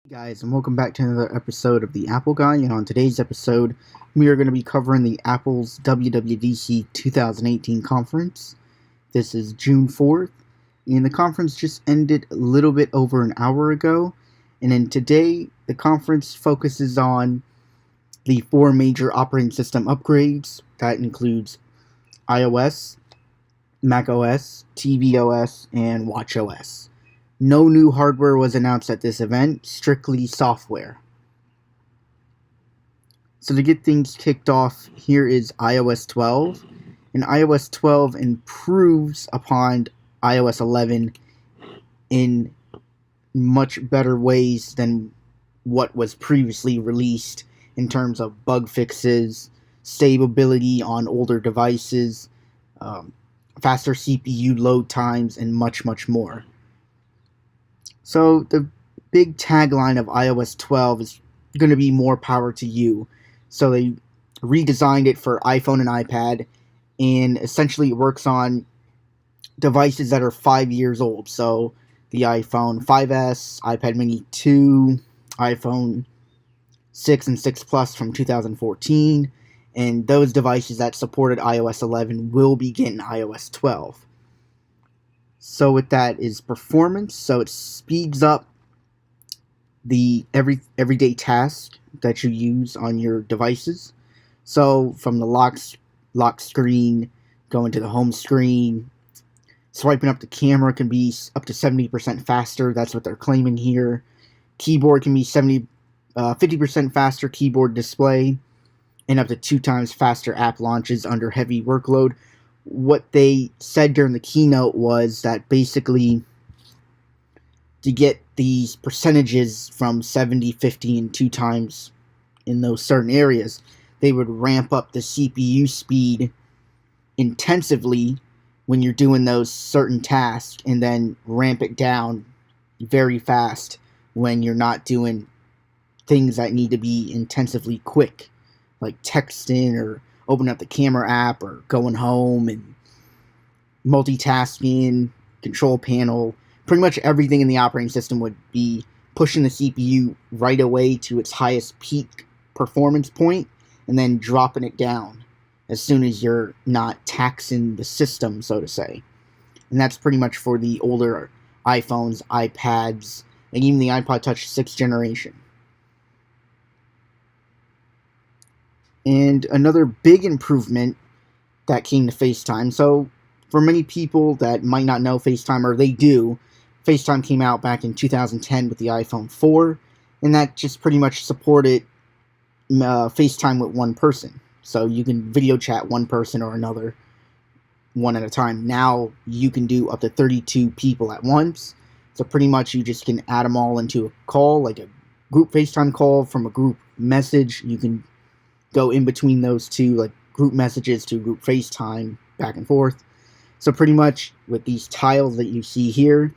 Guys, and welcome back to another episode of the Apple Guy. And on today's episode, we are going to be covering the Apple's WWDC 2018 conference. This is June 4th, and the conference just ended a little bit over an hour ago. And then today, the conference focuses on the four major operating system upgrades. That includes iOS, macOS, tvOS, and watchOS. No new hardware was announced at this event, strictly software. So to get things kicked off, here is iOS 12. And iOS 12 improves upon iOS 11 in much better ways than what was previously released in terms of bug fixes, stability on older devices, faster CPU load times, and much more. So the big tagline of iOS 12 is going to be more power to you. So they redesigned it for iPhone and iPad, and essentially it works on devices that are 5 years old. So the iPhone 5S, iPad Mini 2, iPhone 6 and 6 Plus from 2014, and those devices that supported iOS 11 will be getting iOS 12. So with that is performance. So it speeds up the everyday task that you use on your devices. So from the lock screen, going to the home screen, swiping up the camera can be up to 70% faster. That's what they're claiming here. Keyboard can be 50% faster keyboard display, and up to 2 times faster app launches under heavy workload. What they said during the keynote was that basically to get these percentages from 70, 50, and 2 times in those certain areas, they would ramp up the CPU speed intensively when you're doing those certain tasks, and then ramp it down very fast when you're not doing things that need to be intensively quick, like texting or opening up the camera app or going home, and multitasking, control panel. Pretty much everything in the operating system would be pushing the CPU right away to its highest peak performance point, and then dropping it down as soon as you're not taxing the system, so to say. And that's pretty much for the older iPhones, iPads, and even the iPod Touch 6th generation. And another big improvement that came to FaceTime. So for many people that might not know FaceTime, or they do, FaceTime came out back in 2010 with the iPhone 4, and that just pretty much supported FaceTime with one person. So you can video chat one person or another, one at a time. Now you can do up to 32 people at once. So pretty much you just can add them all into a call, like a group FaceTime call from a group message. You can go in between those two, like group messages to group FaceTime, back and forth. So pretty much with these tiles that you see here,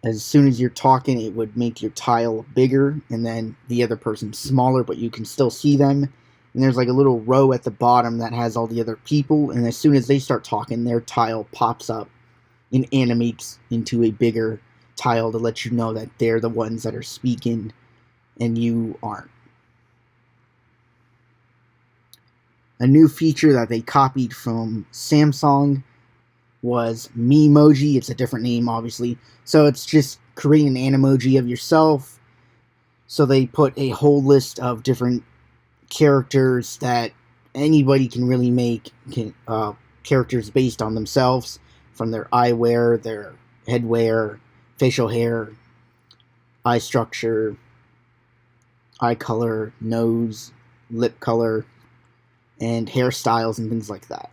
as soon as you're talking, it would make your tile bigger and then the other person smaller, but you can still see them. And there's like a little row at the bottom that has all the other people, and as soon as they start talking, their tile pops up and animates into a bigger tile to let you know that they're the ones that are speaking and you aren't. A new feature that they copied from Samsung was Memoji. It's a different name, obviously. So it's just creating an emoji of yourself. So they put a whole list of different characters that anybody can really make, characters based on themselves, from their eyewear, their headwear, facial hair, eye structure, eye color, nose, lip color, and hairstyles and things like that,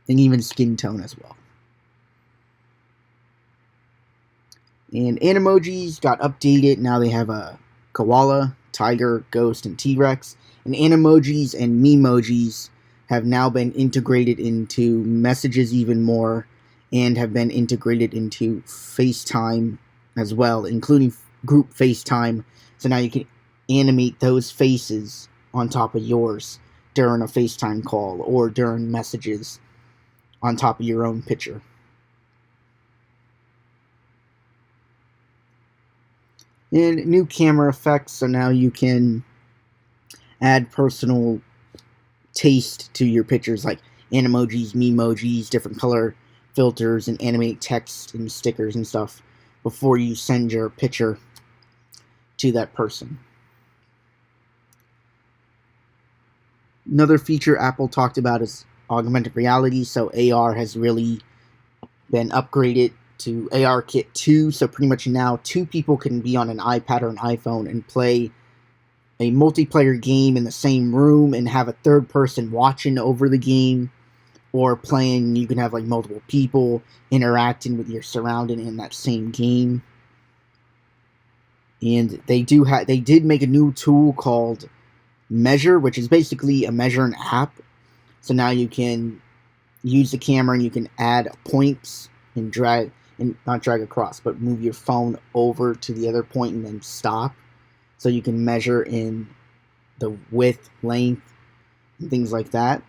and even skin tone as well. And Animojis got updated. Now they have a koala, tiger, ghost, and T-Rex. And Animojis and Memojis have now been integrated into messages even more, and have been integrated into FaceTime as well, including group FaceTime. So now you can animate those faces on top of yours during a FaceTime call or during messages on top of your own picture. And new camera effects, so now you can add personal taste to your pictures, like animojis, memojis, different color filters, and animate text and stickers and stuff before you send your picture to that person. Another feature Apple talked about is augmented reality. So AR has really been upgraded to AR Kit 2. So pretty much now 2 people can be on an iPad or an iPhone and play a multiplayer game in the same room and have a third person watching over the game or playing. You can have like multiple people interacting with your surrounding in that same game. And they did make a new tool called Measure, which is basically a measuring app. So now you can use the camera and you can add points and drag, and not drag across, but move your phone over to the other point and then stop. So you can measure in the width, length, and things like that.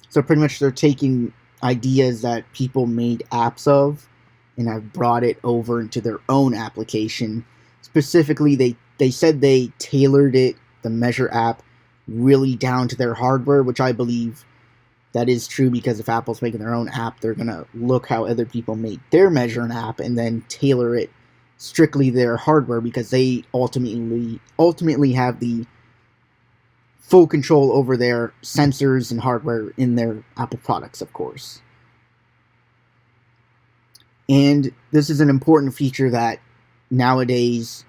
So pretty much they're taking ideas that people made apps of and have brought it over into their own application. Specifically, they said they tailored it, the Measure app, really down to their hardware, which I believe that is true, because if Apple's making their own app, they're going to look how other people make their Measure app and then tailor it strictly their hardware, because they ultimately have the full control over their sensors and hardware in their Apple products, of course. And this is an important feature that nowadays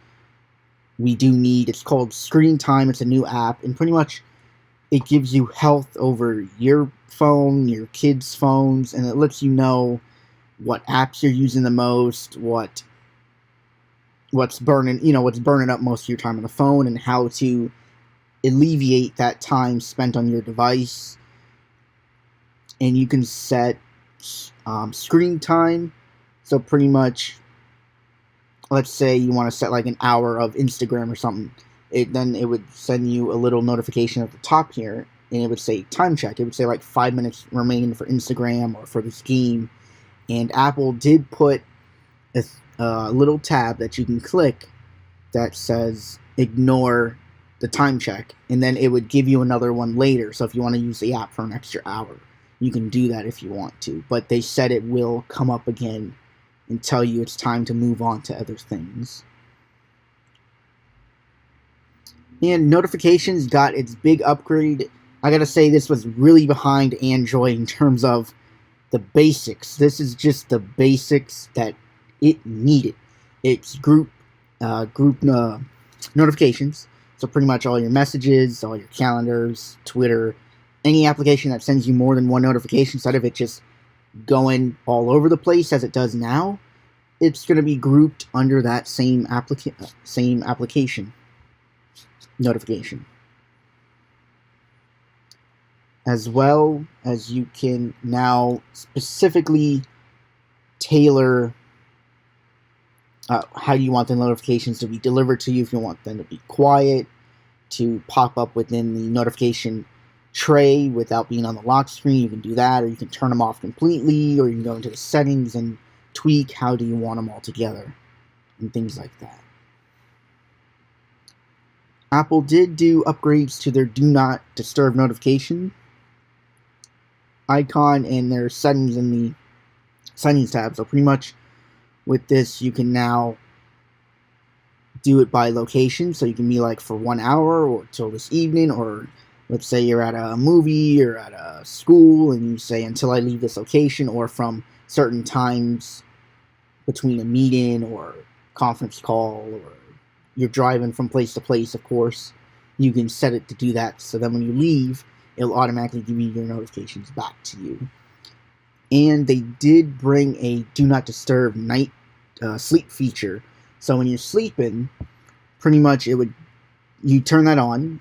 we do need. It's called Screen Time. It's a new app, and pretty much it gives you health over your phone, your kids' phones, and it lets you know what apps you're using the most, what's burning up most of your time on the phone, and how to alleviate that time spent on your device. And you can set screen time. So pretty much, let's say you want to set like an hour of Instagram or something. Then it would send you a little notification at the top here, and it would say time check. It would say like 5 minutes remaining for Instagram or for this game. And Apple did put a little tab that you can click that says ignore the time check, and then it would give you another one later. So if you want to use the app for an extra hour, you can do that if you want to. But they said it will come up again and tell you it's time to move on to other things. And notifications got its big upgrade. I gotta say, this was really behind Android in terms of the basics. This is just the basics that it needed. It's group notifications. So pretty much all your messages, all your calendars, Twitter, any application that sends you more than one notification, instead of it just going all over the place as it does now, it's going to be grouped under that same application notification. As well as you can now specifically tailor how you want the notifications to be delivered to you. If you want them to be quiet, to pop up within the notification tray without being on the lock screen, you can do that, or you can turn them off completely, or you can go into the settings and tweak how do you want them all together, and things like that. Apple did do upgrades to their Do Not Disturb notification icon and their settings in the settings tab. So pretty much with this, you can now do it by location. So you can be like for 1 hour or till this evening, or let's say you're at a movie or at a school and you say until I leave this location, or from certain times between a meeting or conference call, or you're driving from place to place, of course, you can set it to do that. So then when you leave, it'll automatically give you your notifications back to you. And they did bring a Do Not Disturb night sleep feature. So when you're sleeping, pretty much you turn that on,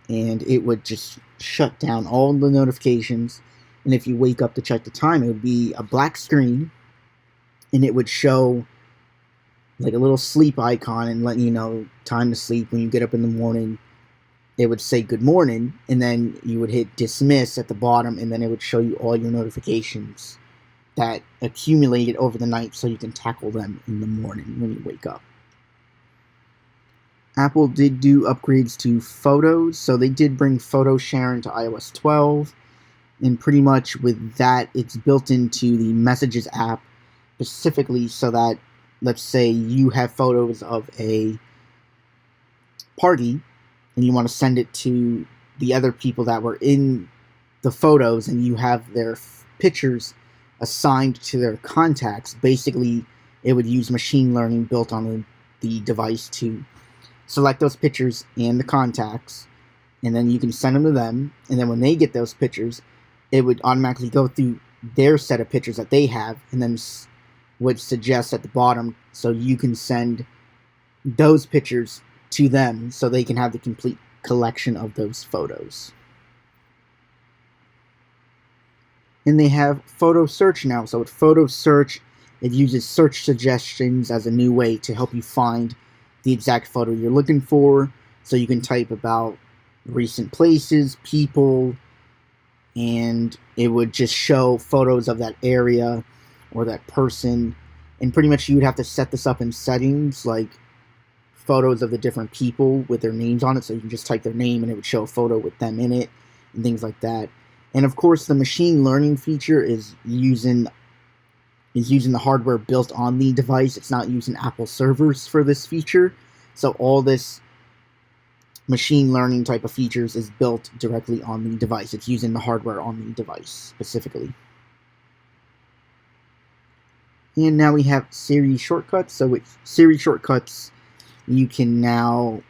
and it would just shut down all the notifications. And if you wake up to check the time, it would be a black screen, and it would show like a little sleep icon and let you know time to sleep. When you get up in the morning, it would say good morning, and then you would hit dismiss at the bottom, and then it would show you all your notifications that accumulated over the night, so you can tackle them in the morning when you wake up. Apple did do upgrades to photos, so they did bring photo sharing to iOS 12, and pretty much with that, it's built into the Messages app specifically so that, let's say you have photos of a party and you want to send it to the other people that were in the photos and you have their pictures assigned to their contacts. Basically, it would use machine learning built on the device to select those pictures and the contacts, and then you can send them to them, and then when they get those pictures, it would automatically go through their set of pictures that they have and then would suggest at the bottom so you can send those pictures to them so they can have the complete collection of those photos. And they have photo search now. So with photo search, it uses search suggestions as a new way to help you find the exact photo you're looking for. So you can type about recent places, people, and it would just show photos of that area or that person. And pretty much you would have to set this up in settings, like photos of the different people with their names on it. So you can just type their name and it would show a photo with them in it and things like that. And of course, the machine learning feature is using the hardware built on the device. It's not using Apple servers for this feature. So all this machine learning type of features is built directly on the device. It's using the hardware on the device specifically. And now we have Siri shortcuts. So with Siri shortcuts, you can now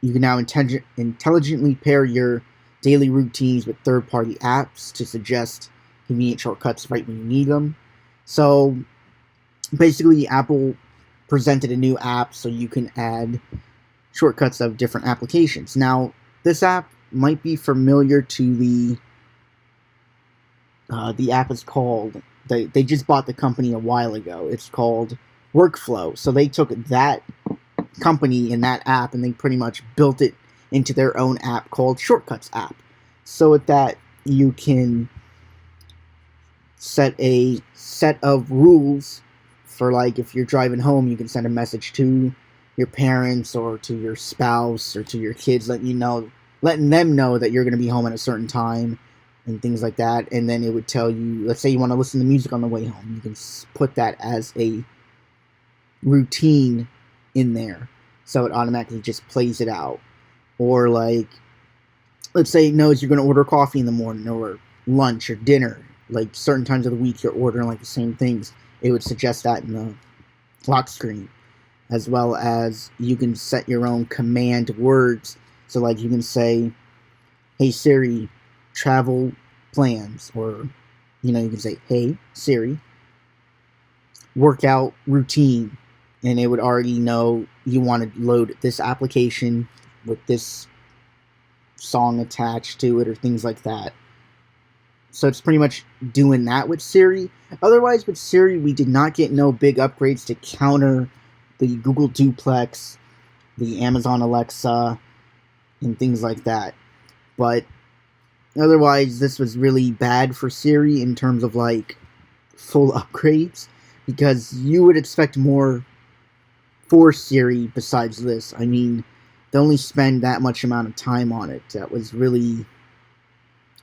intelligently pair your daily routines with third-party apps to suggest convenient shortcuts right when you need them. So basically, Apple presented a new app so you can add shortcuts of different applications. Now, this app might be familiar to the app is called, they just bought the company a while ago. It's called Workflow. So they took that company in that app and they pretty much built it into their own app called Shortcuts app. So with that, you can set a set of rules for, like, if you're driving home, you can send a message to your parents or to your spouse or to your kids, letting them know that you're going to be home at a certain time and things like that. And then it would tell you, let's say you want to listen to music on the way home, you can put that as a routine in there, so it automatically just plays it out. Or, like, let's say it knows you're going to order coffee in the morning or lunch or dinner, like certain times of the week you're ordering like the same things, it would suggest that in the lock screen. As well as you can set your own command words. So, like, you can say, hey Siri, travel plans, or you can say, hey Siri, workout routine, and it would already know you want to load this application with this song attached to it or things like that. So it's pretty much doing that with Siri. Otherwise, with Siri, we did not get no big upgrades to counter the Google Duplex, the Amazon Alexa, and things like that. But otherwise, this was really bad for Siri in terms of, like, full upgrades, because you would expect more for Siri besides this. I mean, they only spend that much amount of time on it. That was really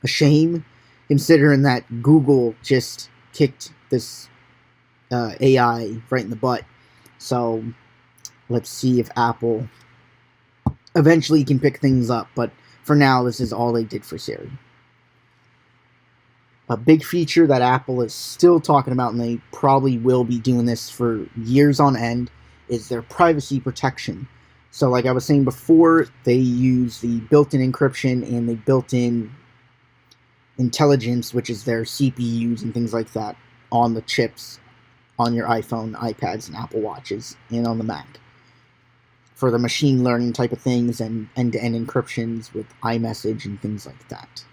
a shame, considering that Google just kicked this AI right in the butt. So let's see if Apple eventually can pick things up. But for now, this is all they did for Siri. A big feature that Apple is still talking about, and they probably will be doing this for years on end, is their privacy protection. So like I was saying before, they use the built-in encryption and the built-in intelligence, which is their CPUs and things like that, on the chips on your iPhone, iPads, and Apple Watches, and on the Mac, for the machine learning type of things and end-to-end encryptions with iMessage and things like that.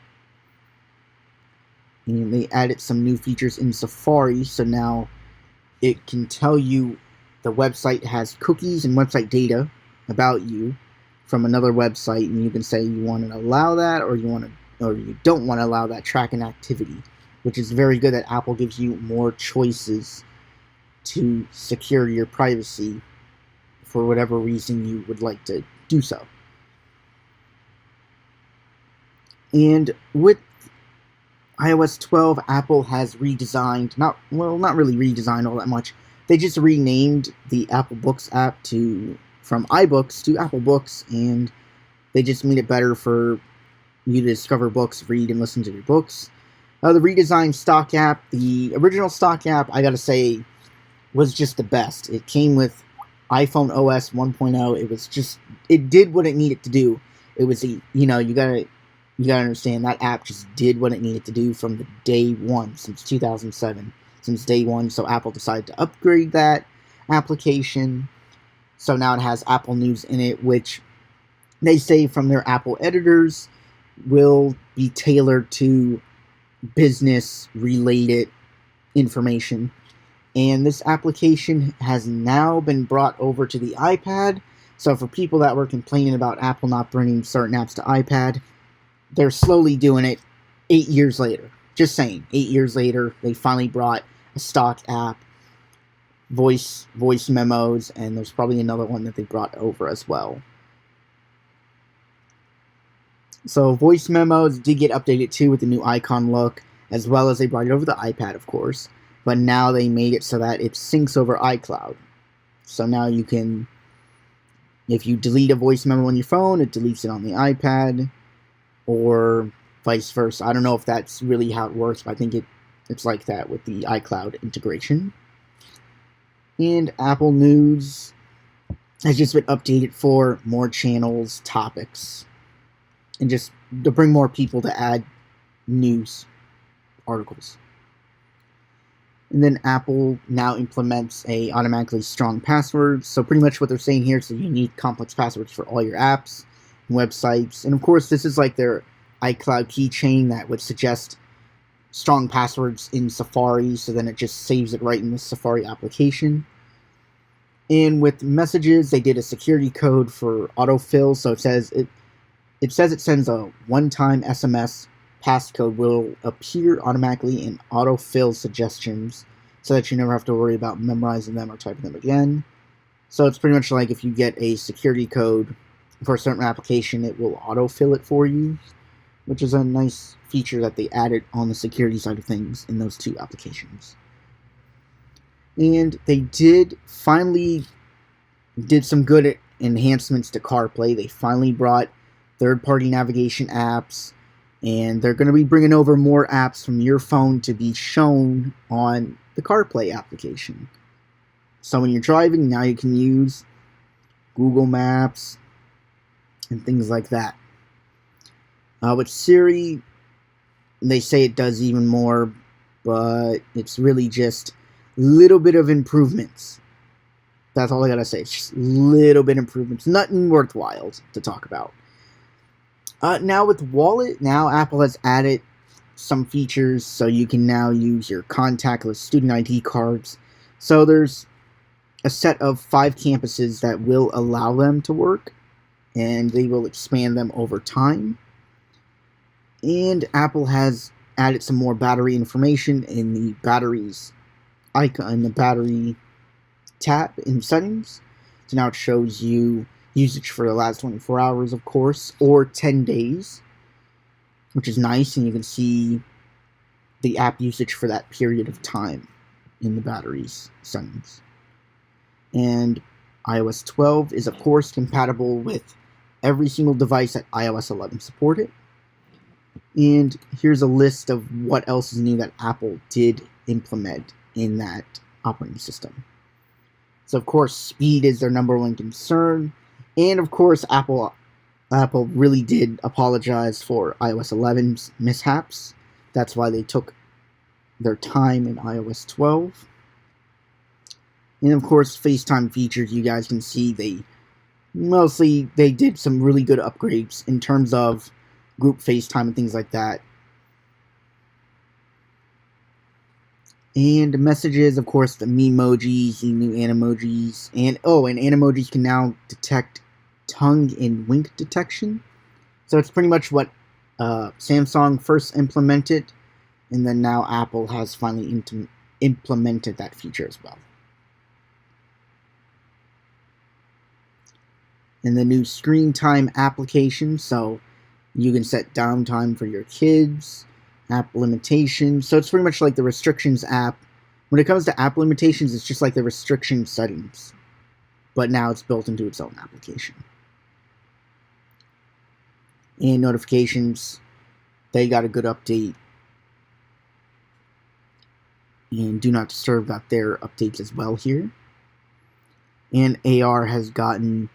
And they added some new features in Safari, so now it can tell you the website has cookies and website data about you from another website, and you can say you want to allow that, or you don't want to allow that tracking activity, which is very good that Apple gives you more choices to secure your privacy for whatever reason you would like to do so. And with iOS 12, Apple has redesigned, not really redesigned all that much. They just renamed the Apple Books app from iBooks to Apple Books, and they just made it better for you to discover books, read, and listen to your books. The redesigned stock app, the original stock app, I gotta say, was just the best. It came with iPhone OS 1.0. It did what it needed to do. It was you gotta understand that app just did what it needed to do from the day one, since 2007, since day one. So Apple decided to upgrade that application. So now it has Apple News in it, which they say from their Apple editors will be tailored to business-related information. And this application has now been brought over to the iPad. So for people that were complaining about Apple not bringing certain apps to iPad, they're slowly doing it 8 years later. Just saying, 8 years later, they finally brought a stock app, voice memos, and there's probably another one that they brought over as well. So voice memos did get updated too with the new icon look, as well as they brought it over the iPad, of course. But now they made it so that it syncs over iCloud. So now you can, if you delete a voice memo on your phone, it deletes it on the iPad, or vice versa. I don't know if that's really how it works, but I think it's like that with the iCloud integration. And Apple News has just been updated for more channels, topics, and just to bring more people to add news articles. And then Apple now implements a automatically strong password. So pretty much what they're saying here is that you need complex passwords for all your apps and websites. And of course, this is like their iCloud keychain that would suggest strong passwords in Safari. So then it just saves it right in the Safari application. And with messages, they did a security code for autofill. So it says it sends a one-time SMS. Passcode will appear automatically in autofill suggestions so that you never have to worry about memorizing them or typing them again. So it's pretty much like if you get a security code for a certain application, it will autofill it for you, which is a nice feature that they added on the security side of things in those two applications. And they finally did some good enhancements to CarPlay. They finally brought third-party navigation apps, and they're going to be bringing over more apps from your phone to be shown on the CarPlay application. So when you're driving, now you can use Google Maps and things like that. With Siri, they say it does even more, but it's really just a little bit of improvements. That's all I gotta say. It's just a little bit of improvements. Nothing worthwhile to talk about. Now with Wallet, now Apple has added some features, so you can now use your contactless student ID cards. So there's a set of 5 campuses that will allow them to work, and they will expand them over time. And Apple has added some more battery information in the batteries icon, in the battery tab in settings. So now it shows you usage for the last 24 hours, of course, or 10 days, which is nice, and you can see the app usage for that period of time in the batteries settings. And iOS 12 is, of course, compatible with every single device that iOS 11 supported. And here's a list of what else is new that Apple did implement in that operating system. So, of course, speed is their number one concern. And, of course, Apple really did apologize for iOS 11's mishaps. That's why they took their time in iOS 12. And, of course, FaceTime features, you guys can see they did some really good upgrades in terms of group FaceTime and things like that. And messages, of course, the memojis, the new animojis, and animojis can now detect tongue and wink detection. So it's pretty much what Samsung first implemented, and then now Apple has finally implemented that feature as well. and the new screen time application, so you can set downtime for your kids, app limitations. So it's pretty much like the restrictions app. When it comes to app limitations, it's just like the restriction settings, but now it's built into its own application. And notifications, they got a good update. And Do Not Disturb got their updates as well here. And AR has gotten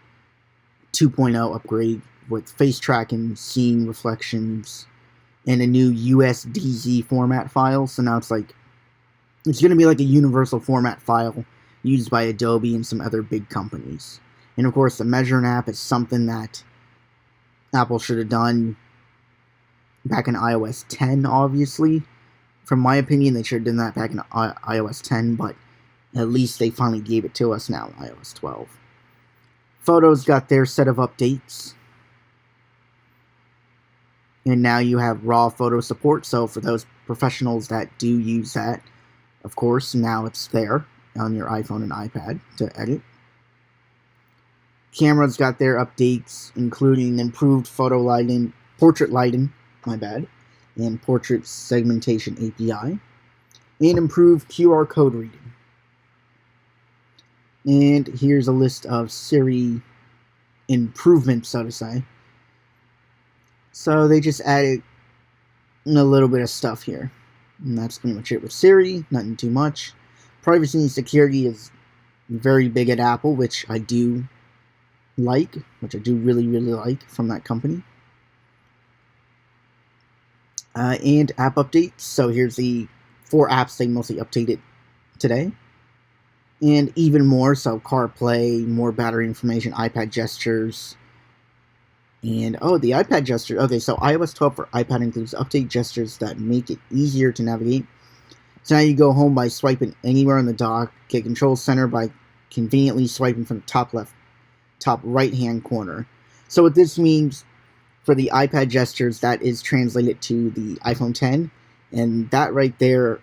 2.0 upgrade with face tracking, seeing reflections, and a new USDZ format file. So now it's going to be like a universal format file used by Adobe and some other big companies. And of course, the measuring app is something that Apple should have done back in iOS 10, obviously. From my opinion, they should have done that back in iOS 10, but at least they finally gave it to us now in iOS 12. Photos got their set of updates. And now you have raw photo support, so for those professionals that do use that, of course, now it's there on your iPhone and iPad to edit. Cameras got their updates, including improved photo lighting, portrait lighting, and portrait segmentation API, and improved QR code reading. And here's a list of Siri improvements, so to say. So they just added a little bit of stuff here. And that's pretty much it with Siri, nothing too much. Privacy and security is very big at Apple, which I do like, which I do really, really like from that company. And app updates. So here's the 4 apps they mostly updated today. And even more, so CarPlay, more battery information, iPad gestures. And, the iPad gesture. Okay, so iOS 12 for iPad includes update gestures that make it easier to navigate. So now you go home by swiping anywhere on the dock, get control center by conveniently swiping from the top right-hand corner. So what this means for the iPad gestures, that is translated to the iPhone 10, and that right there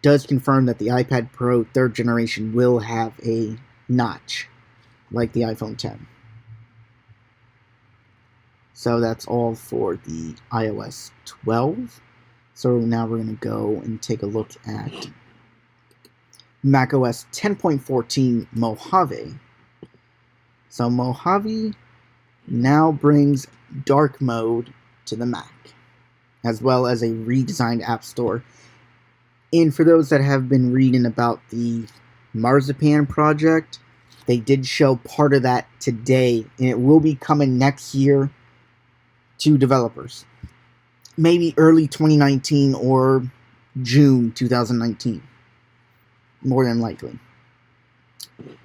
does confirm that the iPad Pro 3rd generation will have a notch like the iPhone 10. So that's all for the iOS 12. So now we're going to go and take a look at macOS 10.14 Mojave. So Mojave now brings dark mode to the Mac, as well as a redesigned App Store. And for those that have been reading about the Marzipan project, they did show part of that today, and it will be coming next year to developers. Maybe early 2019 or June 2019, more than likely.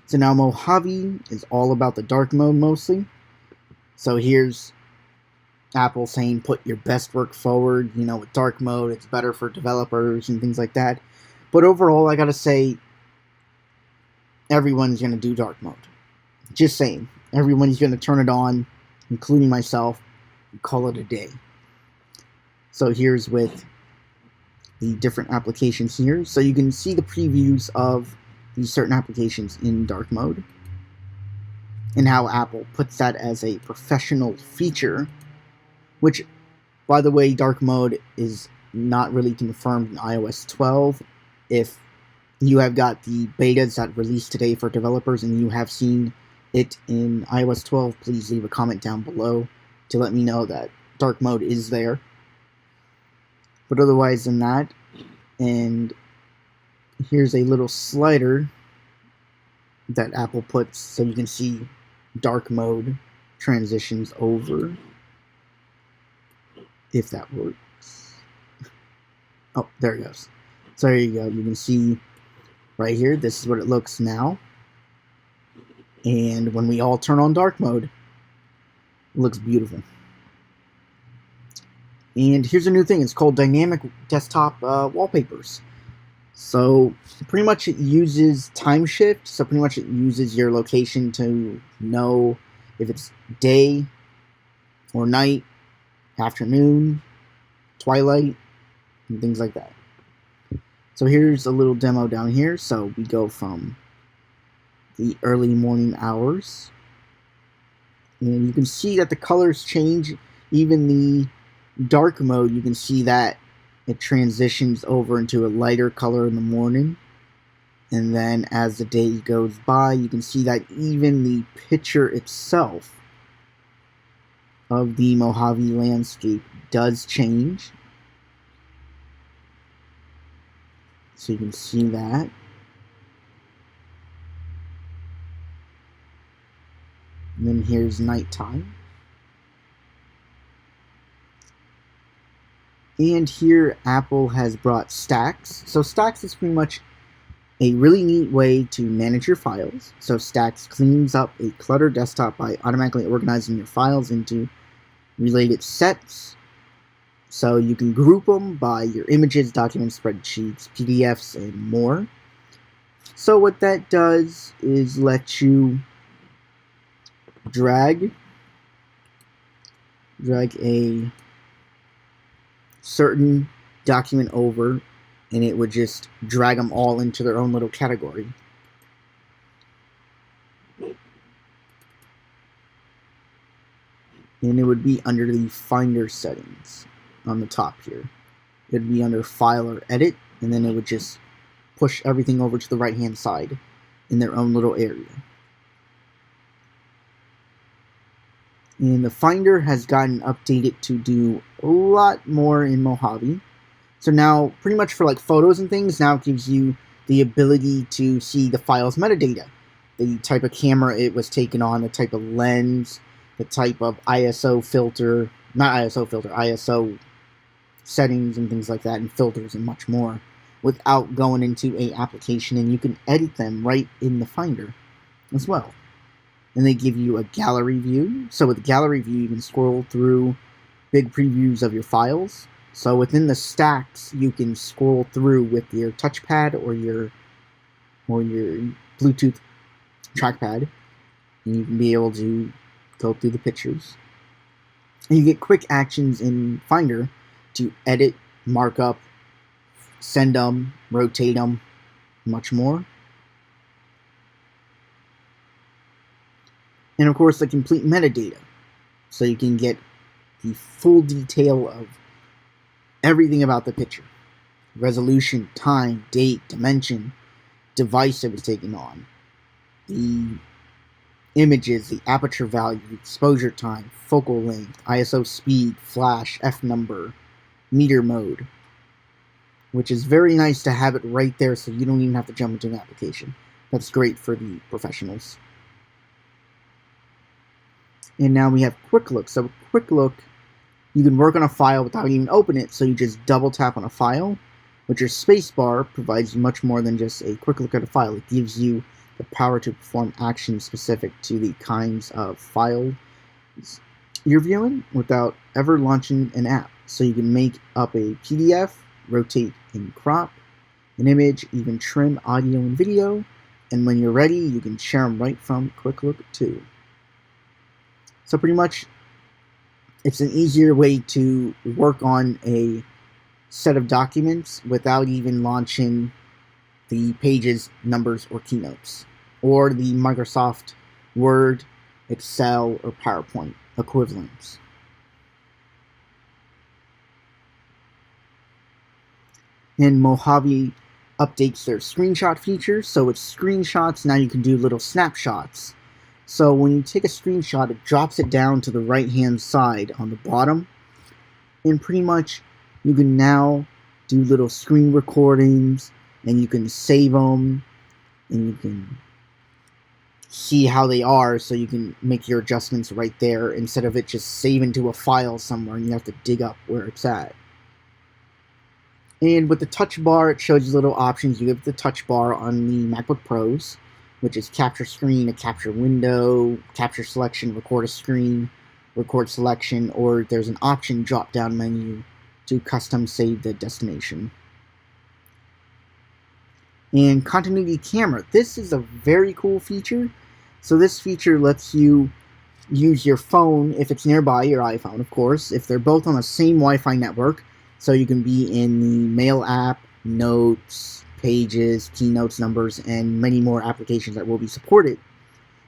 So now Mojave is all about the dark mode mostly. So here's Apple saying put your best work forward, with dark mode, it's better for developers and things like that. But overall, I gotta say, everyone's gonna do dark mode. Just saying. Everyone's gonna turn it on, including myself, and call it a day. So here's with the different applications here. So you can see the previews of these certain applications in dark mode, and how Apple puts that as a professional feature, which, by the way, dark mode is not really confirmed in iOS 12. If you have got the betas that released today for developers and you have seen it in iOS 12, please leave a comment down below to let me know that dark mode is there. But otherwise than that, and here's a little slider that Apple puts so you can see dark mode transitions over, if that works. Oh, there it goes. So there you go. You can see right here, this is what it looks now. And when we all turn on dark mode, it looks beautiful. And here's a new thing. It's called dynamic desktop wallpapers. So pretty much it uses time shift. So pretty much it uses your location to know if it's day or night, afternoon, twilight, and things like that. So here's a little demo down here. So we go from the early morning hours And you can see that the colors change. Even the dark mode, you can see that it transitions over into a lighter color in the morning. And then as the day goes by, you can see that even the picture itself of the Mojave landscape does change. So you can see that. And then here's nighttime. And here Apple has brought Stacks. So Stacks is pretty much a really neat way to manage your files. So Stacks cleans up a cluttered desktop by automatically organizing your files into related sets. So you can group them by your images, documents, spreadsheets, PDFs, and more. So what that does is let you drag a certain document over, and it would just drag them all into their own little category. And it would be under the Finder settings on the top here. It would be under File or Edit, and then it would just push everything over to the right-hand side in their own little area. And the Finder has gotten updated to do a lot more in Mojave. So now, pretty much for like photos and things, now it gives you the ability to see the file's metadata. The type of camera it was taken on, the type of lens, the type of ISO filter, not ISO filter, ISO settings and things like that, and filters and much more, without going into a application, and you can edit them right in the Finder as well. And they give you a gallery view. So with the gallery view, you can scroll through big previews of your files. So within the Stacks, you can scroll through with your touchpad or your Bluetooth trackpad, and you can be able to go through the pictures. And you get quick actions in Finder to edit, mark up, send them, rotate them, much more. And of course, the complete metadata. So you can get the full detail of everything about the picture. Resolution, time, date, dimension, device it was taken on, the images, the aperture value, exposure time, focal length, ISO speed, flash, F number, meter mode, which is very nice to have it right there so you don't even have to jump into an application. That's great for the professionals. And now we have Quick Look. So Quick Look, you can work on a file without even opening it, so you just double tap on a file, but your spacebar provides you much more than just a quick look at a file. It gives you the power to perform actions specific to the kinds of files you're viewing without ever launching an app. So you can make up a PDF, rotate and crop an image, even trim audio and video, and when you're ready, you can share them right from Quick Look too. So pretty much, it's an easier way to work on a set of documents without even launching the Pages, Numbers, or Keynotes, or the Microsoft Word, Excel, or PowerPoint equivalents. And Mojave updates their screenshot feature, so with screenshots, now you can do little snapshots. So when you take a screenshot, it drops it down to the right-hand side on the bottom, and pretty much you can now do little screen recordings, and you can save them, and you can see how they are, so you can make your adjustments right there instead of it just saving to a file somewhere and you have to dig up where it's at. And with the touch bar, it shows you little options. You have the touch bar on the MacBook Pros, which is capture screen, a capture window, capture selection, record a screen, record selection, or there's an option drop-down menu to custom save the destination. And continuity camera. This is a very cool feature. So this feature lets you use your phone, if it's nearby, your iPhone, of course, if they're both on the same Wi-Fi network. So you can be in the Mail app, Notes, Pages, Keynotes, Numbers, and many more applications that will be supported.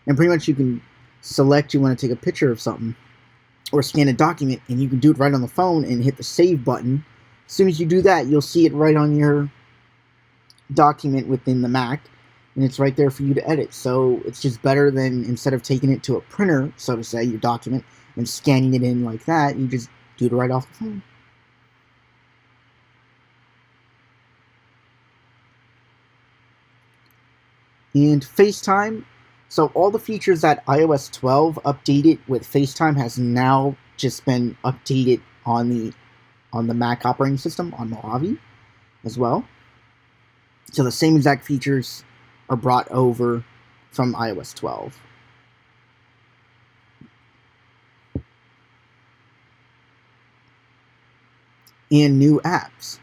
And pretty much you can select you want to take a picture of something or scan a document, and you can do it right on the phone and hit the save button. As soon as you do that, you'll see it right on your document within the Mac, and it's right there for you to edit. So it's just better than, instead of taking it to a printer, so to say, your document, and scanning it in like that, you just do it right off the phone. And FaceTime. So all the features that iOS 12 updated with FaceTime has now just been updated on the Mac operating system, on Mojave as well. So the same exact features are brought over from iOS 12. And new apps.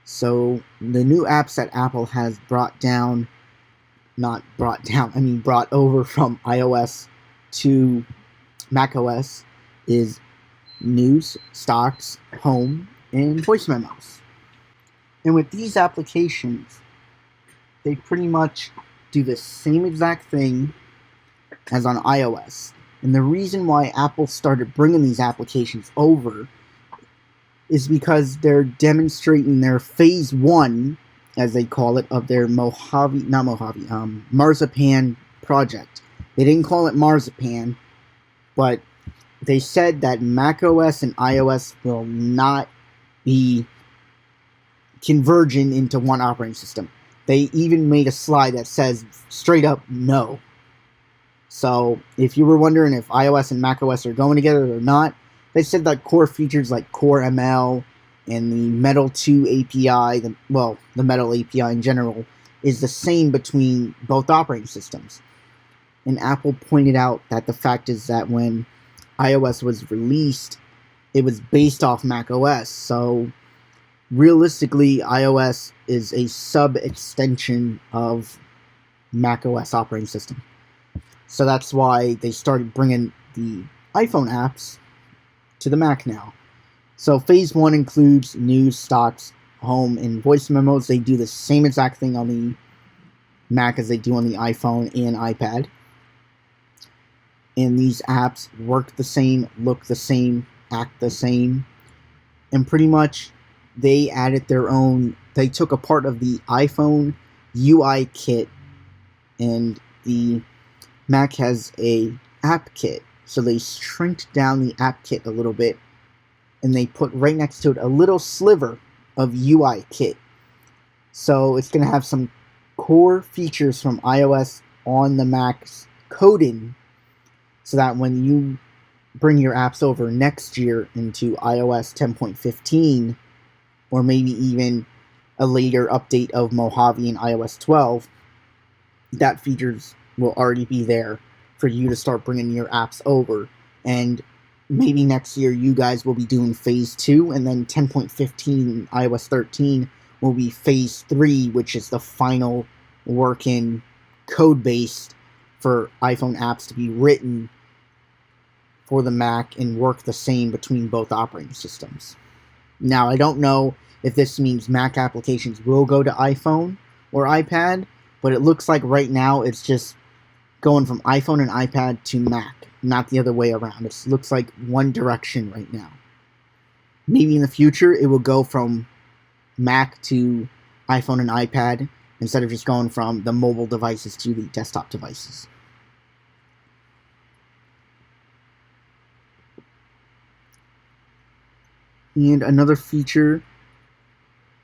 So the new apps that Apple has brought over from iOS to macOS is News, Stocks, Home, and Voice Memos. And with these applications, they pretty much do the same exact thing as on iOS. And the reason why Apple started bringing these applications over is because they're demonstrating their phase 1, as they call it, of their Marzipan project. They didn't call it Marzipan, but they said that macOS and iOS will not be converging into one operating system. They even made a slide that says straight up no. So if you were wondering if iOS and macOS are going together or not, they said that core features like Core ML and the Metal 2 API, the Metal API in general, is the same between both operating systems. And Apple pointed out that the fact is that when iOS was released, it was based off macOS. So realistically, iOS is a sub-extension of macOS operating system. So that's why they started bringing the iPhone apps to the Mac now. So phase 1 includes News, Stocks, Home, and Voice Memos. They do the same exact thing on the Mac as they do on the iPhone and iPad. And these apps work the same, look the same, act the same. And pretty much they added their own, they took a part of the iPhone UI kit, and the Mac has a app kit. So they shrinked down the app kit a little bit, and they put right next to it a little sliver of UI kit. So it's going to have some core features from iOS on the Mac's coding, so that when you bring your apps over next year into iOS 10.15, or maybe even a later update of Mojave in iOS 12, that features will already be there for you to start bringing your apps over. And maybe next year you guys will be doing phase 2, and then 10.15 iOS 13 will be phase 3, which is the final working code base for iPhone apps to be written for the Mac and work the same between both operating systems. Now, I don't know if this means Mac applications will go to iPhone or iPad, but it looks like right now it's just going from iPhone and iPad to Mac, not the other way around. It looks like one direction right now. Maybe in the future it will go from Mac to iPhone and iPad instead of just going from the mobile devices to the desktop devices. And another new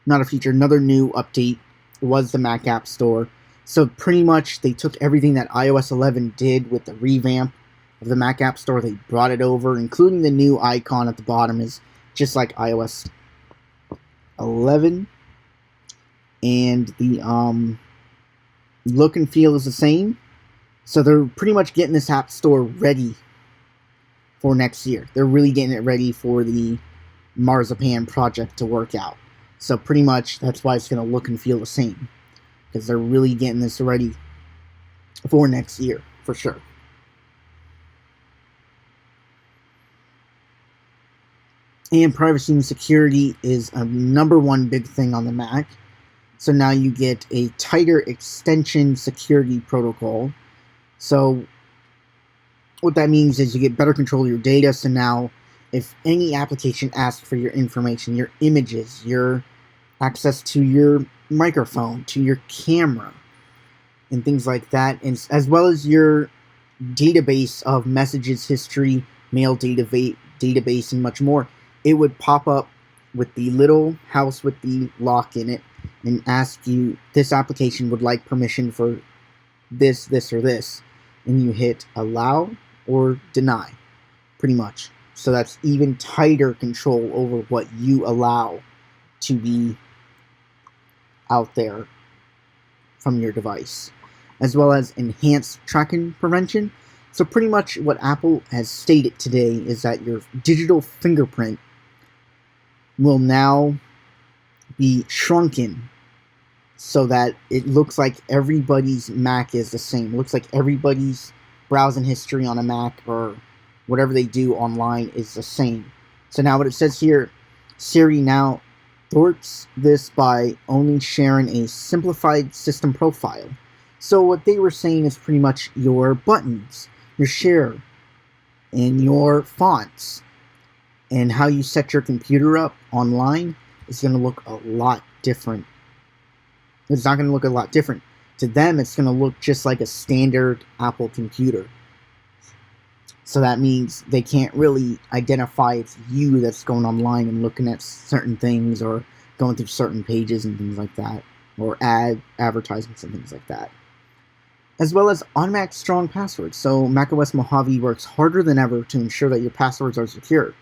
update was the Mac App Store. So pretty much they took everything that iOS 11 did with the revamp of the Mac App Store. They brought it over, including the new icon at the bottom is just like iOS 11. And the look and feel is the same. So they're pretty much getting this App Store ready for next year. They're really getting it ready for the Marzipan project to work out. So pretty much that's why it's going to look and feel the same, because they're really getting this ready for next year, for sure. And privacy and security is a #1 big thing on the Mac. So now you get a tighter extension security protocol. So what that means is you get better control of your data. So now if any application asks for your information, your images, your access to your microphone, to your camera, and things like that, and as well as your database of messages, history, mail database, and much more, it would pop up with the little house with the lock in it and ask you, this application would like permission for this, this, or this, and you hit allow or deny, pretty much. So that's even tighter control over what you allow to be out there from your device, as well as enhanced tracking prevention. So pretty much what Apple has stated today is that your digital fingerprint will now be shrunken so that it looks like everybody's Mac is the same. It looks like everybody's browsing history on a Mac or whatever they do online is the same. So now what it says here, Siri now thwarts this by only sharing a simplified system profile. So what they were saying is pretty much your buttons, your share, and your fonts, and how you set your computer up online is going to look a lot different. It's not going to look a lot different. To them, it's going to look just like a standard Apple computer. So that means they can't really identify it's you that's going online and looking at certain things or going through certain pages and things like that, or advertisements and things like that. As well as automatic strong passwords. So macOS Mojave works harder than ever to ensure that your passwords are secure.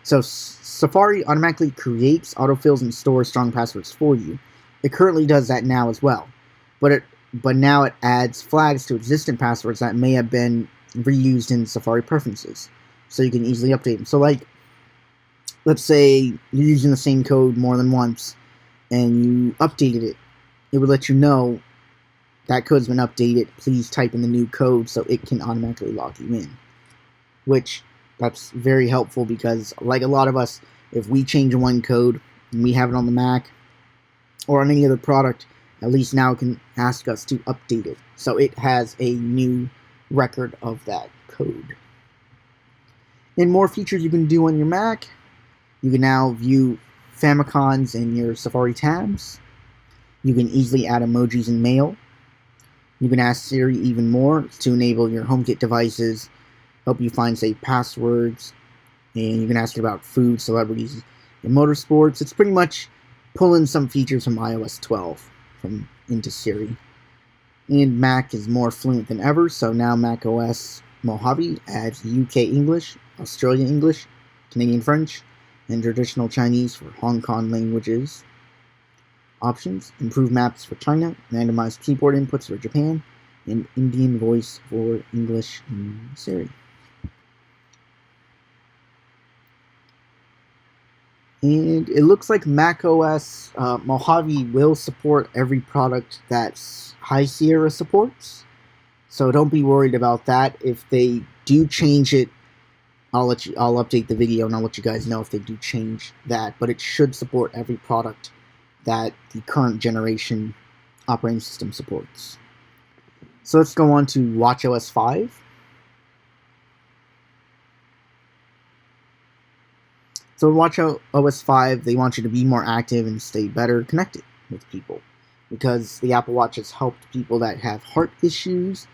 So Safari automatically creates, autofills, and stores strong passwords for you. It currently does that now as well. But now it adds flags to existing passwords that may have been reused in Safari preferences, so you can easily update them. So like, let's say you're using the same code more than once and you updated it, it would let you know that code's been updated, please type in the new code, so it can automatically log you in. Which, that's very helpful because, like a lot of us, if we change one code and we have it on the Mac or on any other product, at least now it can ask us to update it, so it has a new record of that code. And more features you can do on your Mac. You can now view favicons in your Safari tabs. You can easily add emojis in Mail. You can ask Siri even more to enable your HomeKit devices, help you find safe passwords, and you can ask it about food, celebrities, and motorsports. It's pretty much pulling some features from iOS 12 into Siri. And Mac is more fluent than ever, so now macOS Mojave adds UK English, Australian English, Canadian French, and traditional Chinese for Hong Kong languages. Options: improved maps for China, randomized keyboard inputs for Japan, and Indian voice for English in Siri. And it looks like macOS Mojave will support every product that High Sierra supports. So don't be worried about that. If they do change it, I'll update the video and I'll let you guys know if they do change that. But it should support every product that the current generation operating system supports. So let's go on to watchOS 5. So in watchOS 5, they want you to be more active and stay better connected with people, because the Apple Watch has helped people that have heart issues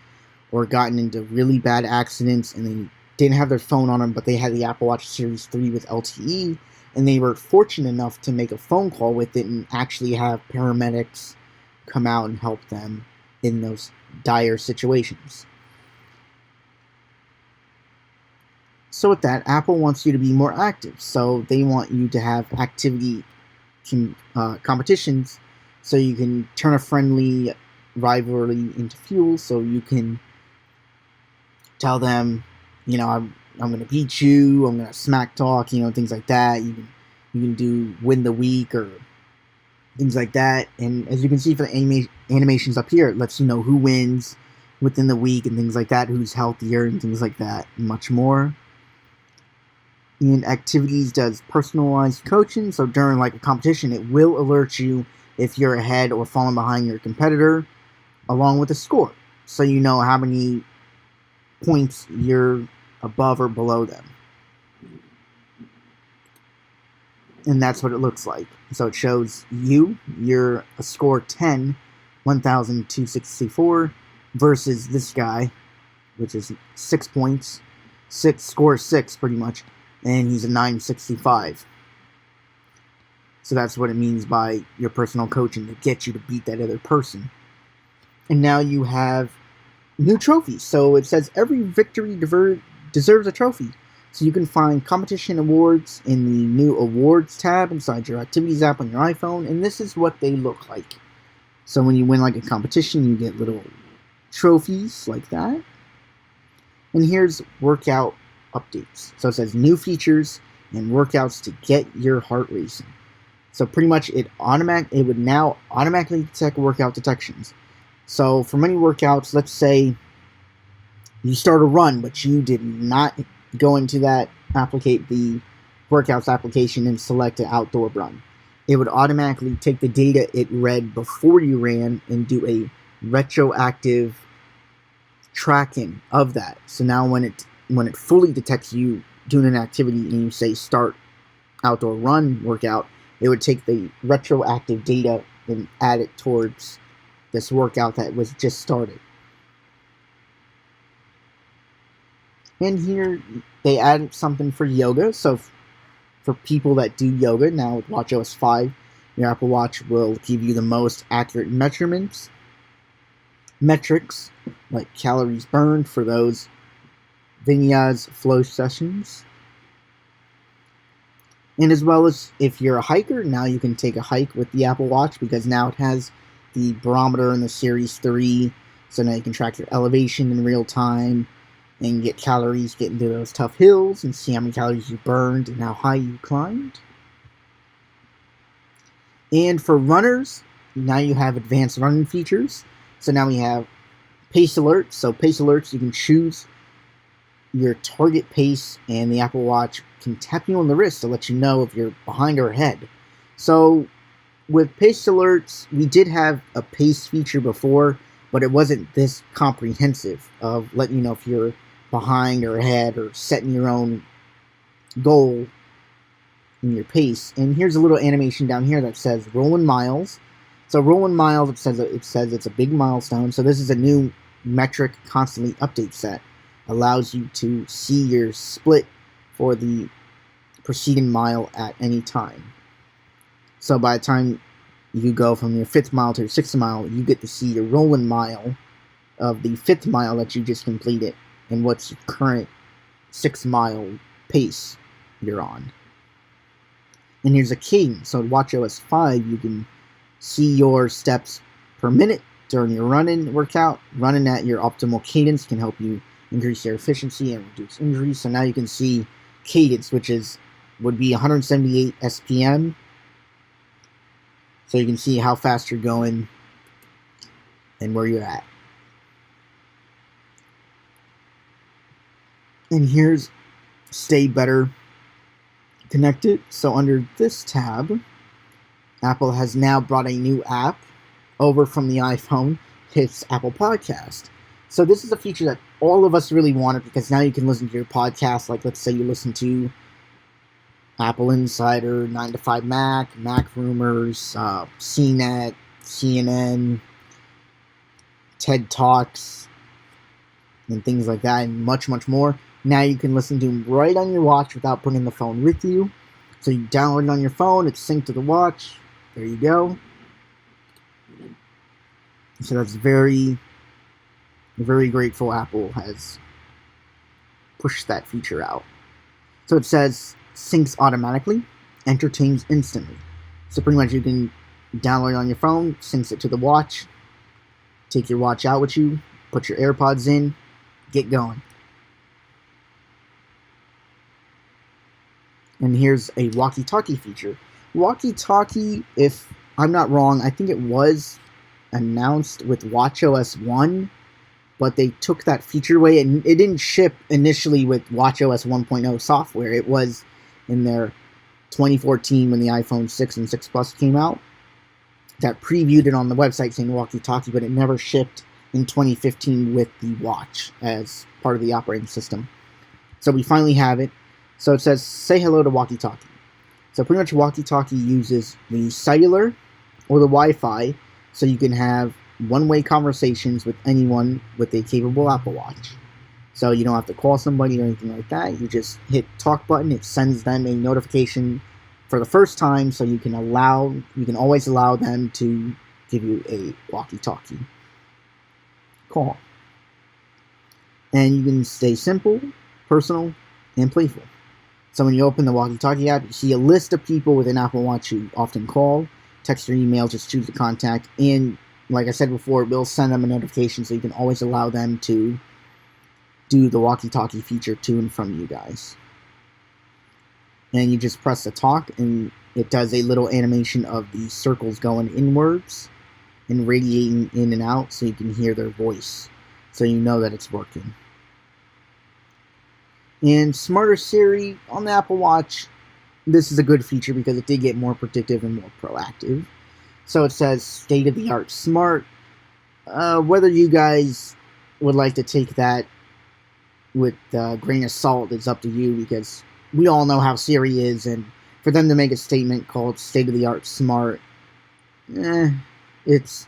or gotten into really bad accidents and they didn't have their phone on them, but they had the Apple Watch Series 3 with LTE, and they were fortunate enough to make a phone call with it and actually have paramedics come out and help them in those dire situations. So with that, Apple wants you to be more active. So they want you to have activity competitions, so you can turn a friendly rivalry into fuel. So you can tell them, you know, I'm going to beat you, I'm going to smack talk, you know, things like that. You can do win the week or things like that. And as you can see for the animations up here, it lets you know who wins within the week and things like that, who's healthier and things like that, and much more. And activities does personalized coaching, so during like a competition, it will alert you if you're ahead or falling behind your competitor, along with a score, so you know how many points you're above or below them. And that's what it looks like. So it shows you're a score 10, 1,264, versus this guy, which is 6 points, score 6 pretty much, and he's a 965. So that's what it means by your personal coaching, to get you to beat that other person. And now you have new trophies. So it says every victory deserves a trophy. So you can find competition awards in the new awards tab inside your activities app on your iPhone, and this is what they look like. So when you win like a competition, you get little trophies like that. And here's workout updates. So it says new features and workouts to get your heart racing. So pretty much it would now automatically detect workout detections. So for many workouts, let's say you start a run, but you did not go into the workouts application and select an outdoor run. It would automatically take the data it read before you ran and do a retroactive tracking of that. So now when it fully detects you doing an activity and you say start outdoor run workout, it would take the retroactive data and add it towards this workout that was just started. And here they added something for yoga. So for people that do yoga, now with watchOS 5, your Apple Watch will give you the most accurate metrics, like calories burned for those vinyasa flow sessions. And as well as if you're a hiker, now you can take a hike with the Apple Watch, because now it has the barometer in the Series 3. So now you can track your elevation in real time and get calories getting through those tough hills and see how many calories you burned and how high you climbed. And for runners, now you have advanced running features. So now we have pace alerts. So pace alerts, you can choose your target pace, and the Apple Watch can tap you on the wrist to let you know if you're behind or ahead. So with pace alerts, we did have a pace feature before, but it wasn't this comprehensive of letting you know if you're behind or ahead or setting your own goal in your pace. And here's a little animation down here that says rolling miles. So rolling miles, it says it's a big milestone. So this is a new metric constantly update set. Allows you to see your split for the preceding mile at any time. So by the time you go from your 5th mile to your 6th mile, you get to see your rolling mile of the 5th mile that you just completed and what's your current 6 mile pace you're on. And here's a cadence. So in watchOS 5, you can see your steps per minute during your running workout. Running at your optimal cadence can help you increase your efficiency and reduce injuries. So now you can see cadence, which would be 178 SPM. So you can see how fast you're going and where you're at. And here's Stay Better Connected. So under this tab, Apple has now brought a new app over from the iPhone. It's Apple Podcast. So this is a feature that all of us really wanted, because now you can listen to your podcast. Like, let's say you listen to Apple Insider, 9 to 5 Mac, Mac Rumors, CNET, CNN, TED Talks, and things like that, and much, much more. Now you can listen to them right on your watch without putting the phone with you. So you download it on your phone, it's synced to the watch. There you go. So that's very grateful Apple has pushed that feature out. So it says syncs automatically, entertains instantly. So pretty much you can download it on your phone, syncs it to the watch, take your watch out with you, put your AirPods in, get going. And here's a walkie-talkie feature. Walkie-talkie, if I'm not wrong, I think it was announced with watchOS 1, but they took that feature away, and it didn't ship initially with watchOS 1.0 software. It was in their 2014 when the iPhone 6 and 6 Plus came out. That previewed it on the website saying walkie-talkie, but it never shipped in 2015 with the watch as part of the operating system. So we finally have it. So it says, say hello to walkie-talkie. So pretty much walkie-talkie uses the cellular or the Wi-Fi, so you can have one-way conversations with anyone with a capable Apple Watch. So you don't have to call somebody or anything like that. You just hit talk button. It sends them a notification for the first time, so you can always allow them to give you a walkie-talkie call. And you can stay simple, personal, and playful. So when you open the walkie-talkie app, you see a list of people with an Apple Watch you often call, text or email, just choose the contact, and like I said before, it will send them a notification, so you can always allow them to do the walkie-talkie feature to and from you guys. And you just press the talk, and it does a little animation of the circles going inwards and radiating in and out, so you can hear their voice, so you know that it's working. And Smarter Siri on the Apple Watch, this is a good feature because it did get more predictive and more proactive. So it says state-of-the-art smart. Whether you guys would like to take that with a grain of salt is up to you, because we all know how Siri is, and for them to make a statement called state-of-the-art smart, it's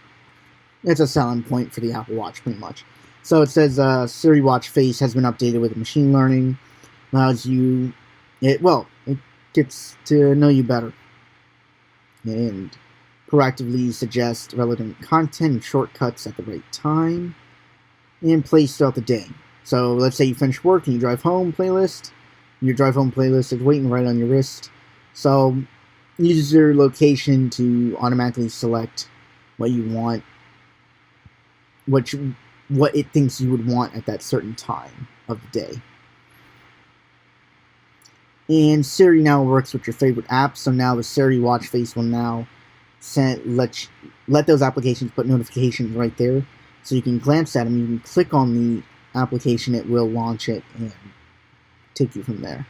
a selling point for the Apple Watch, pretty much. So it says Siri Watch Face has been updated with machine learning. Allows you, it gets to know you better and proactively suggest relevant content and shortcuts at the right time and place throughout the day. So let's say you finish work and you drive home playlist. Your drive home playlist is waiting right on your wrist. So use your location to automatically select what you want, what it thinks you would want at that certain time of the day. And Siri now works with your favorite apps, so now the Siri Watch Face will now let those applications put notifications right there, so you can glance at them. You can click on the application, it will launch it and take you from there.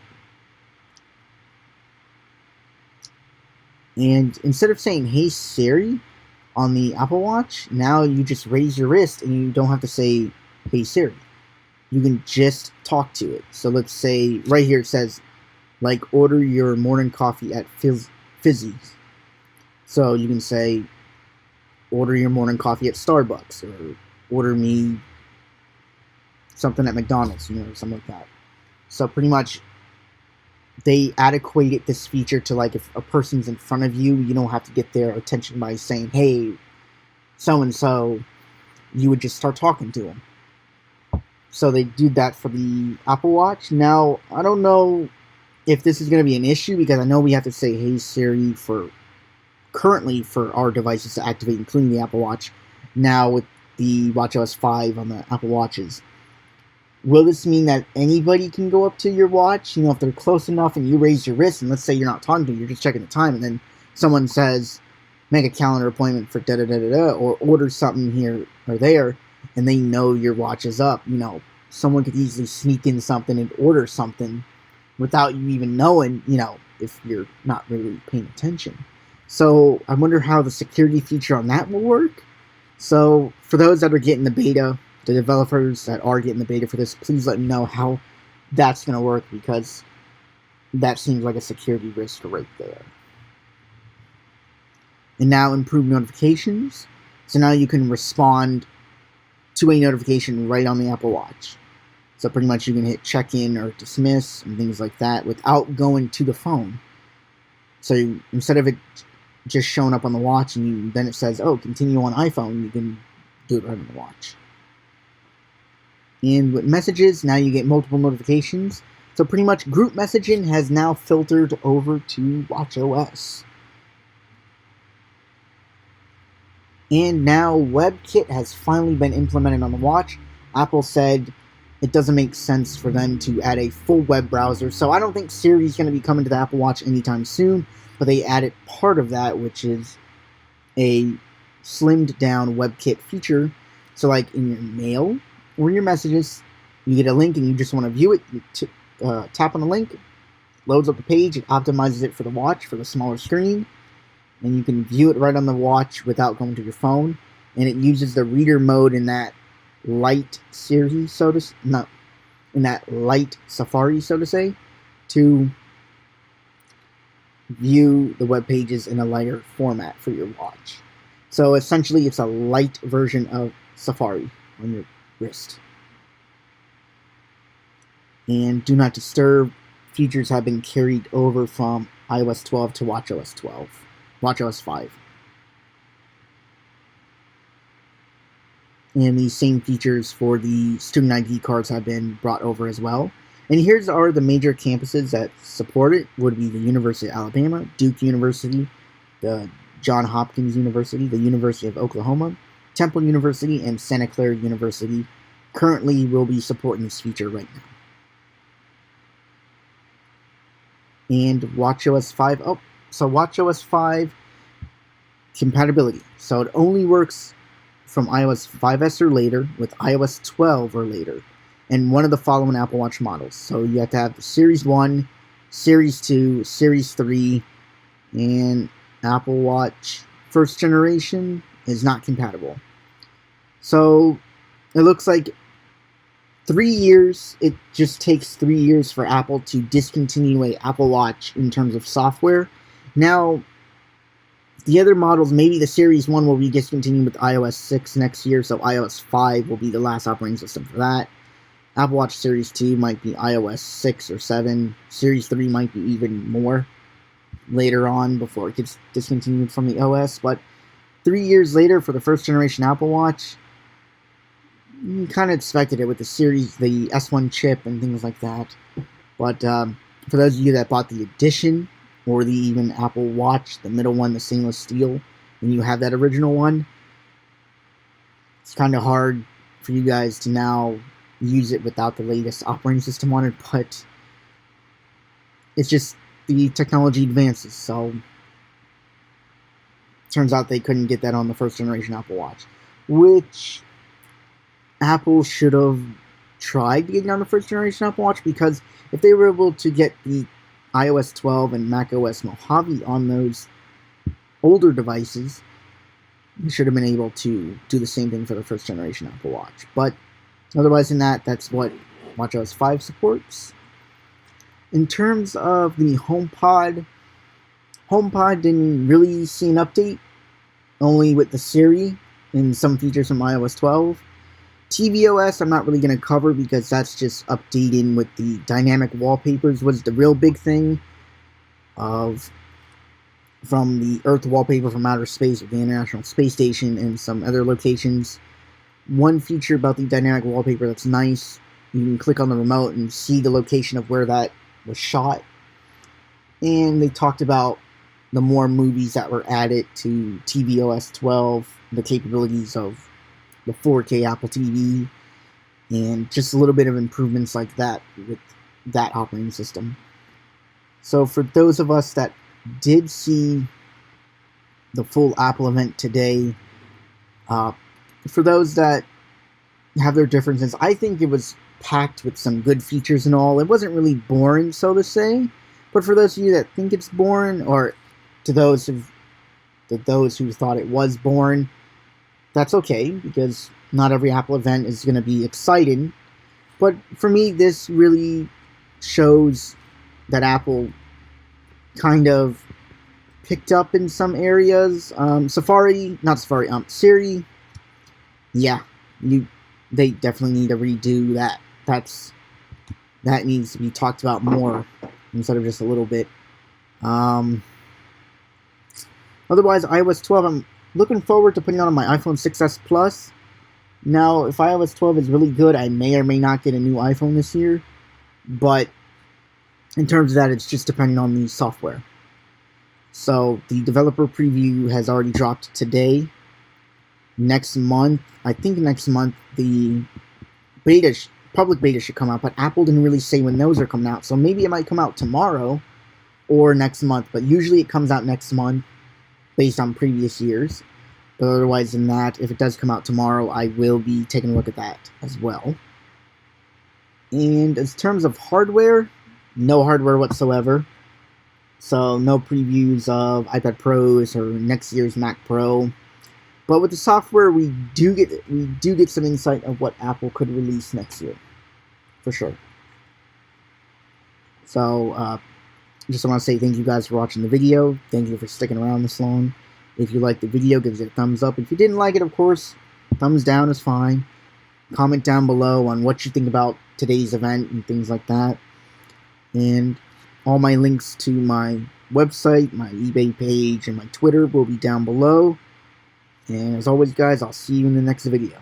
And instead of saying, "Hey Siri," on the Apple Watch, now you just raise your wrist and you don't have to say, "Hey Siri." You can just talk to it. So let's say right here it says, like, order your morning coffee at Fizzy's. So you can say, order your morning coffee at Starbucks, or order me something at McDonald's, something like that. So pretty much they adequated this feature to, like, if a person's in front of you, you don't have to get their attention by saying, "Hey, so-and-so." You would just start talking to them. So they do that for the Apple Watch. Now, I don't know if this is going to be an issue, because I know we have to say, "Hey Siri," currently for our devices to activate, including the Apple Watch. Now with the watchOS 5 on the Apple Watches, will this mean that anybody can go up to your watch? If they're close enough and you raise your wrist, and let's say you're not talking to them, you're just checking the time, and then someone says, "Make a calendar appointment for da-da-da-da-da," or order something here or there, and they know your watch is up. Someone could easily sneak in something and order something without you even knowing, if you're not really paying attention. So I wonder how the security feature on that will work. So for those that are getting the beta, the developers that are getting the beta for this, please let me know how that's going to work, because that seems like a security risk right there. And now improved notifications. So now you can respond to a notification right on the Apple Watch. So pretty much you can hit check-in or dismiss and things like that without going to the phone. So instead of it just showing up on the watch and then it says, "Oh, continue on iPhone," you can do it right on the watch. And with messages, now you get multiple notifications. So pretty much group messaging has now filtered over to watchOS. And now WebKit has finally been implemented on the watch. Apple said it doesn't make sense for them to add a full web browser. So I don't think Siri is going to be coming to the Apple Watch anytime soon. But they added part of that, which is a slimmed down WebKit feature. So like in your mail or in your messages, you get a link and you just want to view it. You tap on the link, loads up the page, it optimizes it for the watch, for the smaller screen. And you can view it right on the watch without going to your phone. And it uses the reader mode in that light Siri, in that light Safari, so to say, to view the web pages in a lighter format for your watch. So essentially, it's a light version of Safari on your wrist. And Do Not Disturb features have been carried over from iOS 12 to watchOS 5. And these same features for the student ID cards have been brought over as well. And here's are the major campuses that support it. Would be the University of Alabama, Duke University, the Johns Hopkins University, the University of Oklahoma, Temple University, and Santa Clara University currently will be supporting this feature right now. And watchOS 5, so watchOS 5 compatibility. So it only works from iOS 5S or later with iOS 12 or later, and one of the following Apple Watch models. So you have to have the Series 1, Series 2, Series 3, and Apple Watch first generation is not compatible. So it looks like 3 years, it just takes 3 years for Apple to discontinue a Apple Watch in terms of software. Now, the other models, maybe the Series 1 will be discontinued with iOS 6 next year, so iOS 5 will be the last operating system for that. Apple Watch Series 2 might be iOS 6 or 7. Series 3 might be even more later on before it gets discontinued from the OS. But 3 years later for the first generation Apple Watch, you kind of expected it with the Series, the S1 chip and things like that. But for those of you that bought the Edition, or the even Apple Watch, the middle one, the stainless steel, and you have that original one, it's kind of hard for you guys to now use it without the latest operating system on it, but it's just the technology advances, so turns out they couldn't get that on the first generation Apple Watch, which Apple should have tried to get on the first generation Apple Watch, because if they were able to get the iOS 12 and macOS Mojave on those older devices, you should have been able to do the same thing for the first generation Apple Watch. But otherwise than that, that's what watchOS 5 supports. In terms of the HomePod didn't really see an update, only with the Siri and some features from iOS 12. tvOS I'm not really going to cover because that's just updating with the dynamic wallpapers was the real big thing from the Earth wallpaper from outer space with the International Space Station and some other locations. One feature about the dynamic wallpaper that's nice, you can click on the remote and see the location of where that was shot. And they talked about the more movies that were added to tvOS 12, the capabilities of the 4K Apple TV, and just a little bit of improvements like that with that operating system. So for those of us that did see the full Apple event today, for those that have their differences, I think it was packed with some good features and all. It wasn't really boring, so to say, but for those of you that think it's boring, or to those who thought it was boring, that's okay, because not every Apple event is going to be exciting. But for me, this really shows that Apple kind of picked up in some areas. Siri, yeah, they definitely need to redo that. That needs to be talked about more instead of just a little bit. Otherwise, iOS 12, I'm looking forward to putting on my iPhone 6s Plus. Now, if iOS 12 is really good, I may or may not get a new iPhone this year. But in terms of that, it's just depending on the software. So the developer preview has already dropped today. Next month, the public beta should come out, but Apple didn't really say when those are coming out. So maybe it might come out tomorrow or next month, but usually it comes out next month based on previous years. But otherwise than that, if it does come out tomorrow, I will be taking a look at that as well. And in terms of hardware, no hardware whatsoever. So no previews of iPad Pros or next year's Mac Pro. But with the software, we do get some insight of what Apple could release next year. for sure. So, just want to say thank you guys for watching the video. Thank you for sticking around this long. If you liked the video, give it a thumbs up. If you didn't like it, of course, thumbs down is fine. Comment down below on what you think about today's event and things like that. And all my links to my website, my eBay page, and my Twitter will be down below. And as always, guys, I'll see you in the next video.